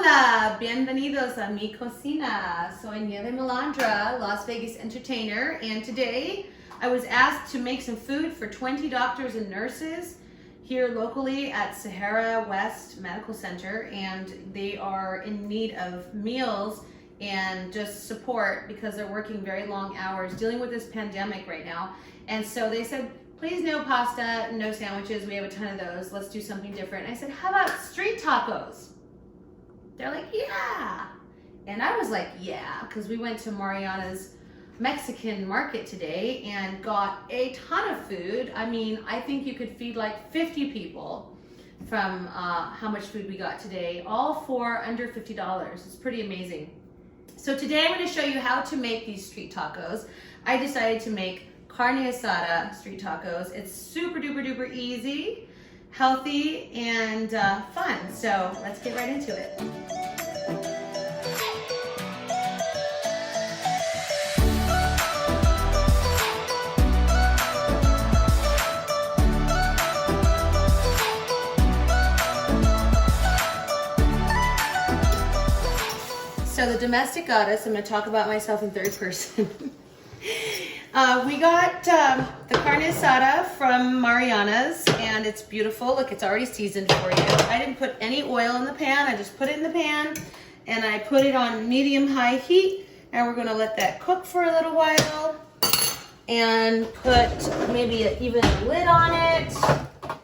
Hola, bienvenidos a mi cocina. Soy Nieve Malandra, Las Vegas entertainer, and today I was asked to make some food for 20 doctors and nurses here locally at Sahara West Medical Center, and they are in need of meals and just support because they're working very long hours dealing with this pandemic right now. And so they said, please no pasta, no sandwiches, we have a ton of those, let's do something different. I said, how about street tacos? They're like, yeah. And I was like, yeah, because we went to Mariana's Mexican market today and got a ton of food. I mean, I think you could feed like 50 people from how much food we got today, all for under $50. It's pretty amazing. So today I'm going to show you how to make these street tacos. I decided to make Carne Asada street tacos. It's super duper duper easy, healthy, and fun. So let's get right into it. So the domesticadas, I'm going to talk about myself in third person. We got the carne asada from Mariana's, and it's beautiful. Look, it's already seasoned for you. I didn't put any oil in the pan. I just put it in the pan, and I put it on medium-high heat, and we're going to let that cook for a little while, and put maybe even a lid on it. I'm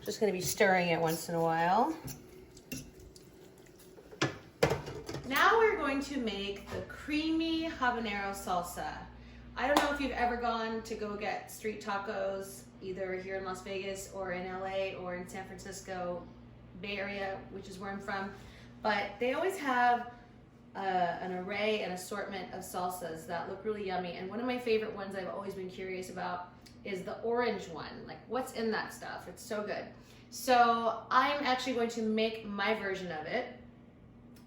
just going to be stirring it once in a while. Now we're going to make the creamy habanero salsa. I don't know if you've ever gone to go get street tacos, either here in Las Vegas or in LA or in San Francisco, Bay Area, which is where I'm from, but they always have an array and assortment of salsas that look really yummy. And one of my favorite ones I've always been curious about is the orange one. Like, what's in that stuff? It's so good. So I'm actually going to make my version of it.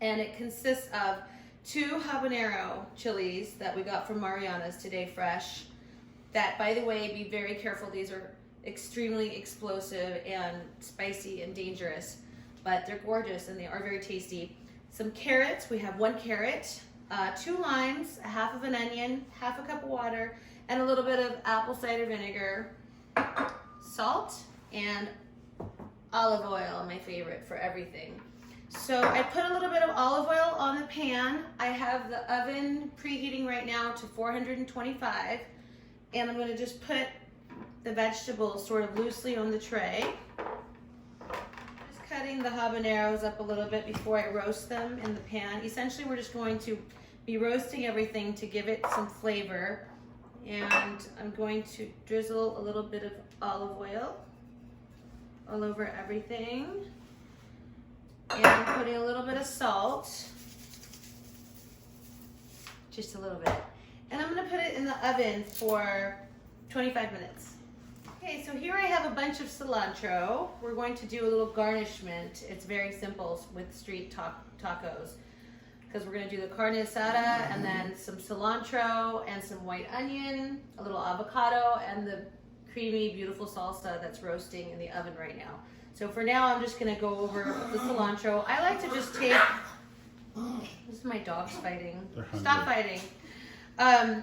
And it consists of 2 habanero chilies that we got from Mariana's today fresh. That, by the way, be very careful. These are extremely explosive and spicy and dangerous, but they're gorgeous and they are very tasty. Some carrots. We have 1 carrot, 2 limes, a half of an onion, half a cup of water, and a little bit of apple cider vinegar, salt, and olive oil, my favorite for everything. So I put a little bit of olive oil on the pan. I have the oven preheating right now to 425, and I'm going to just put the vegetables sort of loosely on the tray. Just cutting the habaneros up a little bit before I roast them in the pan. Essentially, we're just going to be roasting everything to give it some flavor, and I'm going to drizzle a little bit of olive oil all over everything. And I'm putting a little bit of salt, just a little bit. And I'm gonna put it in the oven for 25 minutes. Okay, so here I have a bunch of cilantro. We're going to do a little garnishment. It's very simple with street tacos, because we're gonna do the carne asada and then some cilantro and some white onion, a little avocado, and the creamy, beautiful salsa that's roasting in the oven right now. So for now, I'm just gonna go over the cilantro. I like to just take, this is my dogs fighting. Stop fighting. I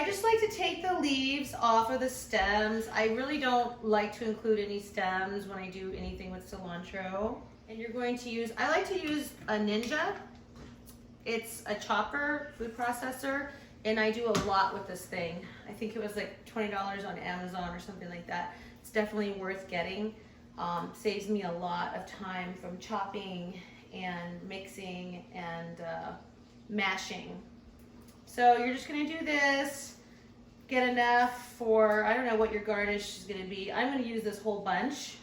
just like to take the leaves off of the stems. I really don't like to include any stems when I do anything with cilantro. And you're going to use, I like to use a Ninja. It's a chopper food processor, and I do a lot with this thing. I think it was like $20 on Amazon or something like that. It's definitely worth getting. Saves me a lot of time from chopping and mixing and mashing. So you're just gonna do this, get enough for, I don't know what your garnish is gonna be. I'm gonna use this whole bunch.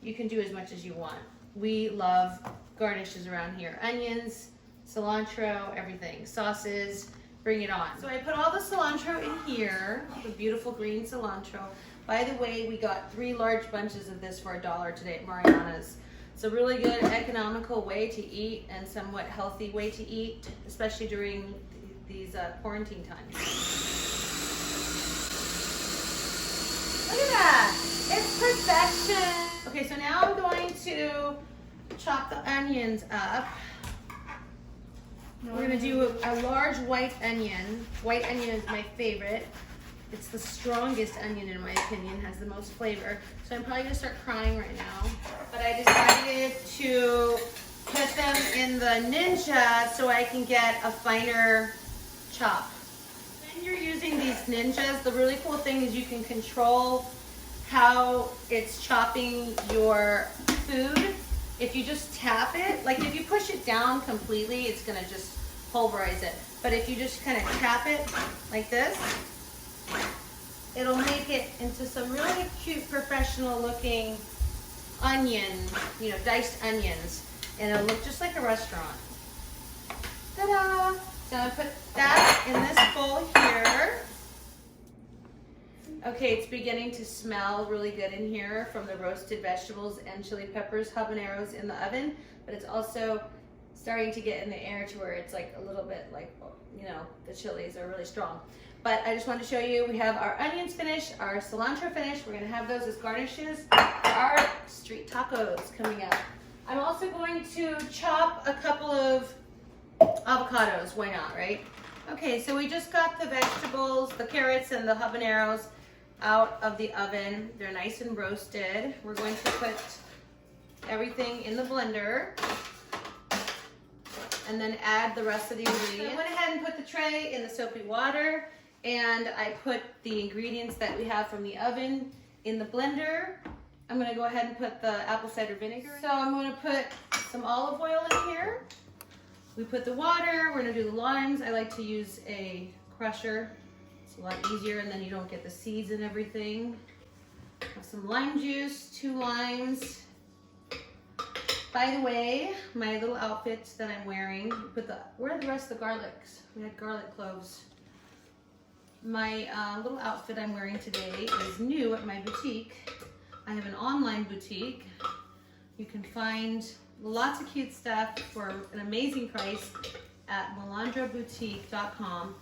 You can do as much as you want. We love garnishes around here. Onions, cilantro, everything. Sauces, bring it on. So I put all the cilantro in here, the beautiful green cilantro. By the way, we got 3 large bunches of this for $1 today at Mariana's. It's a really good economical way to eat and somewhat healthy way to eat, especially during these quarantine times. Look at that, it's perfection. Okay, so now I'm going to chop the onions up. We're gonna do a large white onion. White onion is my favorite. It's the strongest onion in my opinion, has the most flavor. So I'm probably gonna start crying right now. But I decided to put them in the Ninja so I can get a finer chop. When you're using these Ninjas, the really cool thing is you can control how it's chopping your food. If you just tap it, like if you push it down completely, it's gonna just pulverize it. But if you just kind of tap it like this, it'll make it into some really cute, professional looking onion, you know, diced onions. And it'll look just like a restaurant. Ta-da! So I'm gonna put that in this bowl here. Okay, it's beginning to smell really good in here from the roasted vegetables and chili peppers, habaneros in the oven, but it's also starting to get in the air to where it's like a little bit like, you know, the chilies are really strong. But I just wanted to show you, we have our onions finished, our cilantro finished. We're gonna have those as garnishes for our street tacos coming up. I'm also going to chop a couple of avocados, why not, right? Okay, so we just got the vegetables, the carrots and the habaneros out of the oven. They're nice and roasted. We're going to put everything in the blender and then add the rest of the ingredients. So I went ahead and put the tray in the soapy water and I put the ingredients that we have from the oven in the blender. I'm gonna go ahead and put the apple cider vinegar. So I'm gonna put some olive oil in here. We put the water, we're gonna do the limes. I like to use a crusher. It's a lot easier and then you don't get the seeds and everything. Have some lime juice, 2 limes. By the way, my little outfit that I'm wearing, where are the rest of the garlics? We had garlic cloves. My little outfit I'm wearing today is new at my boutique. I have an online boutique. You can find lots of cute stuff for an amazing price at melandraboutique.com.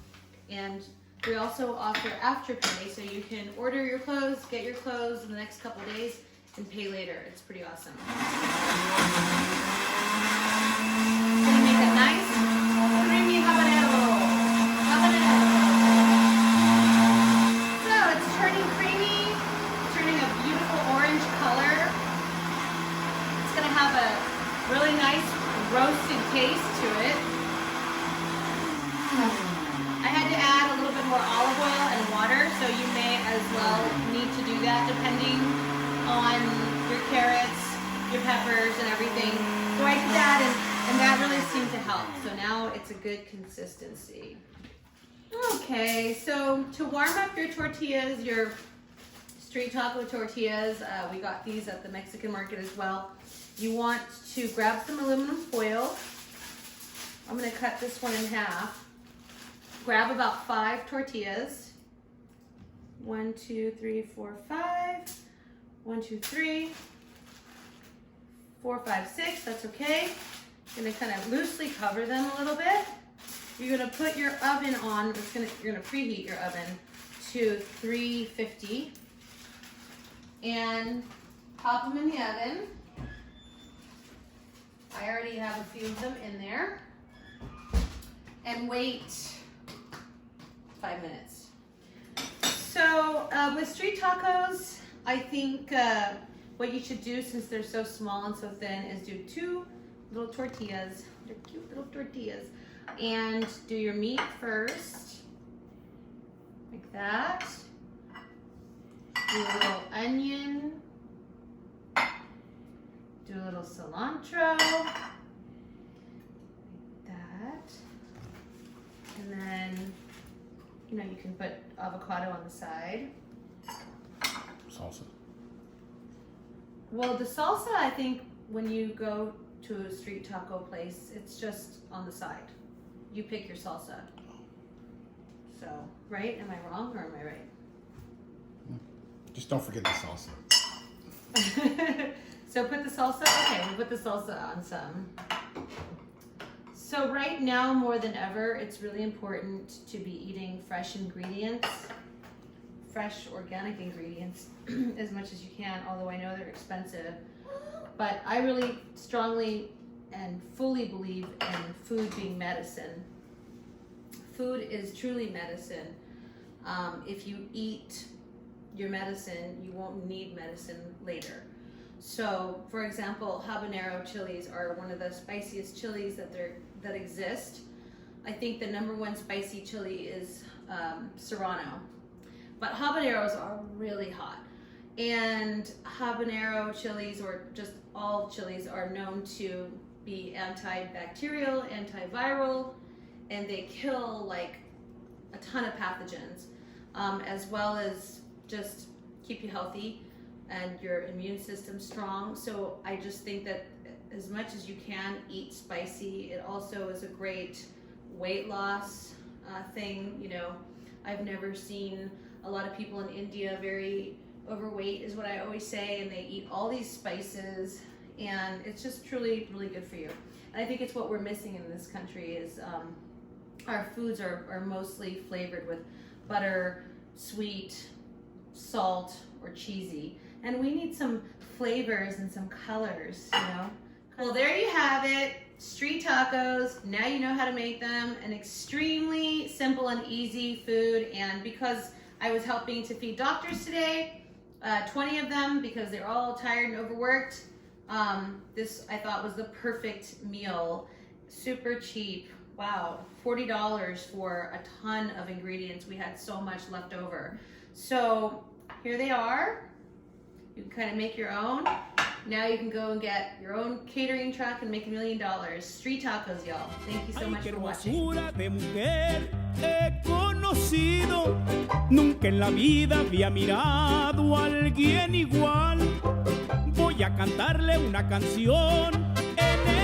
And we also offer Afterpay, so you can order your clothes, get your clothes in the next couple of days, and pay later. It's pretty awesome. Gonna make a nice creamy habanero. So it's turning creamy, turning a beautiful orange color. It's gonna have a really nice roasted taste to it. I had to add a little bit more olive oil and water, so you may as well need to do that depending on your carrots, your peppers, and everything. So I did that, and that really seemed to help. So now it's a good consistency. Okay, so to warm up your tortillas, your street taco tortillas, we got these at the Mexican market as well. You want to grab some aluminum foil. I'm gonna cut this one in half. Grab about 5 tortillas. 1, 2, 3, 4, 5. 1, 2, 3, 4, 5, 6, that's okay. Gonna kind of loosely cover them a little bit. You're gonna put your oven on, you're gonna preheat your oven to 350 and pop them in the oven. I already have a few of them in there. And wait 5 minutes. So with street tacos, I think what you should do, since they're so small and so thin, is do 2 little tortillas. They're cute little tortillas. And do your meat first, like that. Do a little onion. Do a little cilantro, like that. And then, you know, you can put avocado on the side. Salsa. Well, the salsa, I think when you go to a street taco place, it's just on the side. You pick your salsa. So, right? Am I wrong or am I right? Just don't forget the salsa. So put the salsa, okay, we'll put the salsa on some. So right now, more than ever, it's really important to be eating fresh ingredients, fresh organic ingredients as much as you can, although I know they're expensive. but I really strongly and fully believe in food being medicine. Food is truly medicine. If you eat your medicine, you won't need medicine later. So, for example, habanero chilies are one of the spiciest chilies that exist. I think the #1 spicy chili is serrano, but habaneros are really hot. And habanero chilies, or just all chilies, are known to be antibacterial, antiviral, and they kill like a ton of pathogens, as well as just keep you healthy and your immune system strong. So I just think that as much as you can, eat spicy. It also is a great weight loss thing. You know, I've never seen a lot of people in India very overweight, is what I always say, and they eat all these spices, and it's just truly really good for you. And I think it's what we're missing in this country is our foods are mostly flavored with butter, sweet, salt, or cheesy, and we need some flavors and some colors, you know. Well, there you have it, street tacos. Now you know how to make them. An extremely simple and easy food, and because I was helping to feed doctors today, 20 of them, because they're all tired and overworked, this I thought was the perfect meal. Super cheap. Wow, $40 for a ton of ingredients. We had so much left over. So here they are. You can kind of make your own. Now you can go and get your own catering truck and make $1 million. Street tacos, y'all. Thank you so much for watching. De mujer he conocido, nunca en la vida había mirado a alguien igual. Voy a cantarle una canción en